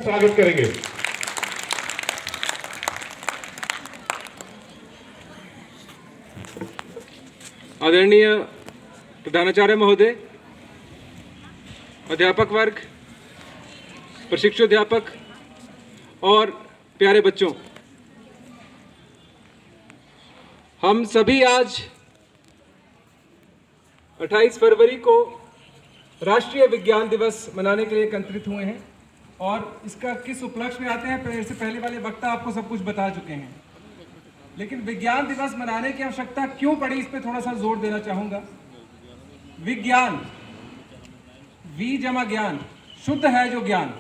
स्वागत करेंगे। आदरणीय प्रधानाचार्य महोदय, अध्यापक वर्ग, प्रशिक्षुध्यापक और प्यारे बच्चों, हम सभी आज 28 फरवरी को राष्ट्रीय विज्ञान दिवस मनाने के लिए एकत्रित हुए हैं और इसका किस उपलक्ष्य में आते हैं, इससे पहले वाले वक्ता आपको सब कुछ बता चुके हैं। लेकिन विज्ञान दिवस मनाने की आवश्यकता क्यों पड़ी, इस पर थोड़ा सा जोर देना चाहूंगा। विज्ञान, वी जमा ज्ञान, शुद्ध है जो ज्ञान,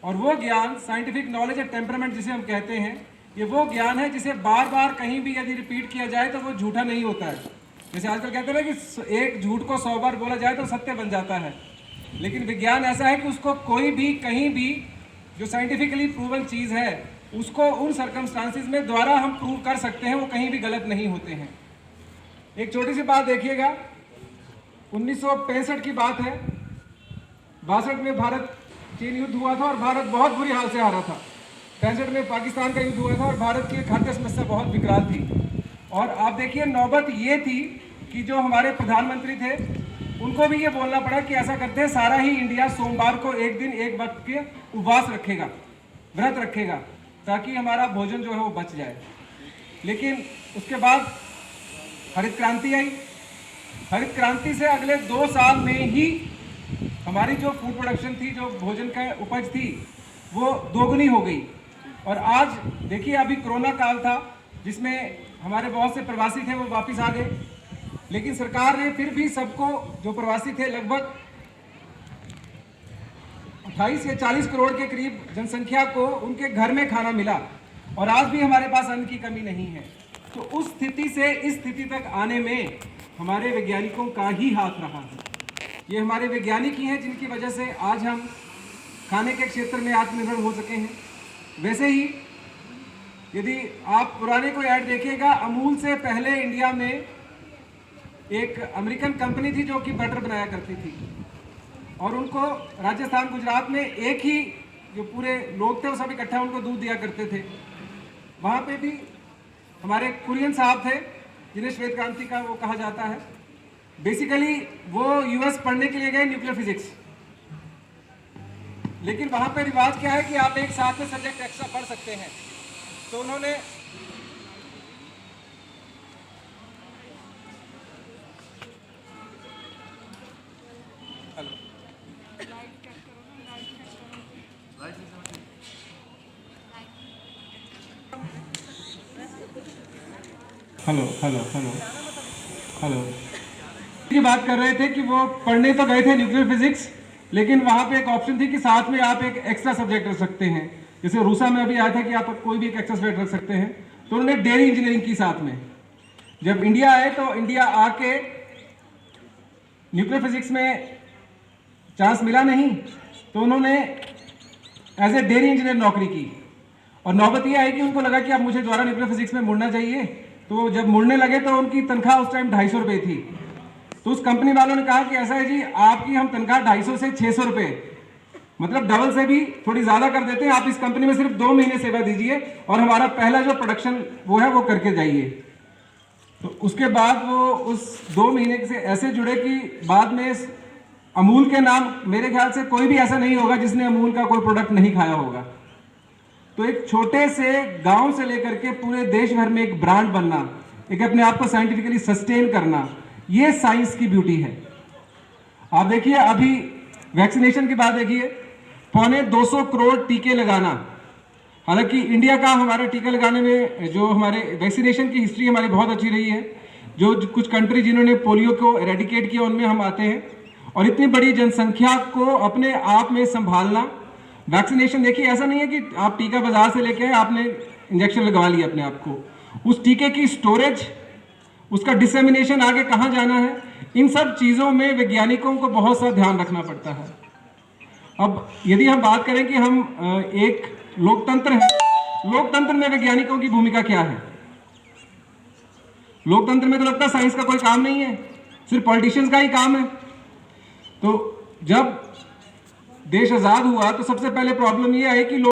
और वो ज्ञान साइंटिफिक नॉलेज एंड टेम्परामेंट जिसे हम कहते हैं, ये वो ज्ञान है जिसे बार बार कहीं भी यदि रिपीट किया जाए तो वो झूठा नहीं होता है। जैसे आजकल कहते हैं कि एक झूठ को 100 बार बोला जाए तो सत्य बन जाता है, लेकिन विज्ञान ऐसा है कि उसको कोई भी कहीं भी जो साइंटिफिकली प्रूवन चीज़ है उसको उन सर्कमस्टांसिस में द्वारा हम प्रूव कर सकते हैं, वो कहीं भी गलत नहीं होते हैं। एक छोटी सी बात देखिएगा, 1965 की बात है, 62 में भारत चीन युद्ध हुआ था और भारत बहुत बुरी हाल से हारा था। 65 में पाकिस्तान का युद्ध हुआ था और भारत की खाद्य समस्या बहुत विकराल थी। और आप देखिए नौबत ये थी कि जो हमारे प्रधानमंत्री थे उनको भी ये बोलना पड़ा कि ऐसा करते हैं सारा ही इंडिया सोमवार को एक दिन एक वक्त के उपवास रखेगा, व्रत रखेगा, ताकि हमारा भोजन जो है वो बच जाए। लेकिन उसके बाद हरित क्रांति आई। हरित क्रांति से अगले 2 साल में ही हमारी जो फूड प्रोडक्शन थी, जो भोजन का उपज थी, वो दोगुनी हो गई। और आज देखिए अभी कोरोना काल था जिसमें हमारे बहुत से प्रवासी थे वो वापस आ गए, लेकिन सरकार ने फिर भी सबको, जो प्रवासी थे लगभग 28 या 40 करोड़ के करीब जनसंख्या को उनके घर में खाना मिला और आज भी हमारे पास अन्न की कमी नहीं है। तो उस स्थिति से इस स्थिति तक आने में हमारे वैज्ञानिकों का ही हाथ रहा है। ये हमारे वैज्ञानिक ही हैं जिनकी वजह से आज हम खाने के क्षेत्र में आत्मनिर्भर हो सके हैं। वैसे ही यदि आप पुराने कोई ऐड देखिएगा, अमूल से पहले इंडिया में एक अमेरिकन कंपनी थी जो कि बटर बनाया करती थी और उनको राजस्थान गुजरात में एक ही जो पूरे लोग थे वो सब इकट्ठा उनको दूध दिया करते थे। वहाँ पे भी हमारे कुरियन साहब थे जिन्हें श्वेत क्रांति का वो कहा जाता है। बेसिकली वो यूएस पढ़ने के लिए गए न्यूक्लियर फिजिक्स, लेकिन वहाँ पे रिवाज क्या है कि आप एक साथ में सब्जेक्ट एक्स्ट्रा पढ़ सकते हैं। तो उन्होंने हेलो की बात कर रहे थे कि वो पढ़ने तो गए थे न्यूक्लियर फिजिक्स, लेकिन वहाँ पे एक ऑप्शन थी कि साथ में आप एक एक्स्ट्रा सब्जेक्ट रख सकते हैं। जैसे रूसा में अभी आया था कि आप कोई भी एक एक्स्ट्रा सब्जेक्ट रख सकते हैं, तो उन्होंने डेयरी इंजीनियरिंग की साथ में। जब इंडिया आए तो इंडिया आके न्यूक्लियर फिजिक्स में चांस मिला नहीं, तो उन्होंने एज ए डेयरी इंजीनियर नौकरी की। और नौबत यह आई कि उनको लगा कि अब मुझे दोबारा न्यूक्लियर फिजिक्स में मुड़ना चाहिए। तो जब मुड़ने लगे तो उनकी तनख्वाह उस टाइम 250 रुपये थी। तो उस कंपनी वालों ने कहा कि ऐसा है जी, आपकी हम तनख्वाह 250 से 600 रुपये, मतलब डबल से भी थोड़ी ज़्यादा कर देते हैं। आप इस कंपनी में सिर्फ 2 महीने सेवा दीजिए और हमारा पहला जो प्रोडक्शन वो है वो करके जाइए। तो उसके बाद वो उस 2 महीने से ऐसे जुड़े कि बाद में अमूल के नाम, मेरे ख्याल से कोई भी ऐसा नहीं होगा जिसने अमूल का कोई प्रोडक्ट नहीं खाया होगा। तो एक छोटे से गांव से लेकर के पूरे देश भर में एक ब्रांड बनना, एक अपने आप को साइंटिफिकली सस्टेन करना, ये साइंस की ब्यूटी है। आप देखिए अभी वैक्सीनेशन की बात देखिए, 250 करोड़ टीके लगाना। हालांकि इंडिया का हमारे टीके लगाने में जो हमारे वैक्सीनेशन की हिस्ट्री हमारी बहुत अच्छी रही है। जो कुछ कंट्री जिन्होंने पोलियो को एरेडिकेट किया उनमें हम आते हैं, और इतनी बड़ी जनसंख्या को अपने आप में संभालना। वैक्सीनेशन देखिए, ऐसा नहीं है कि आप टीका बाजार से लेके आए, आपने इंजेक्शन लगवा लिया अपने आप को। उस टीके की स्टोरेज, उसका डिसेमिनेशन आगे कहाँ जाना है, इन सब चीज़ों में वैज्ञानिकों को बहुत सा ध्यान रखना पड़ता है। अब यदि हम बात करें कि हम एक लोकतंत्र है, लोकतंत्र में वैज्ञानिकों की भूमिका क्या है? लोकतंत्र में तो लगता है साइंस का कोई काम नहीं है, सिर्फ पॉलिटिशियंस का ही काम है। तो जब देश आज़ाद हुआ तो सबसे पहले प्रॉब्लम ये आई कि लोग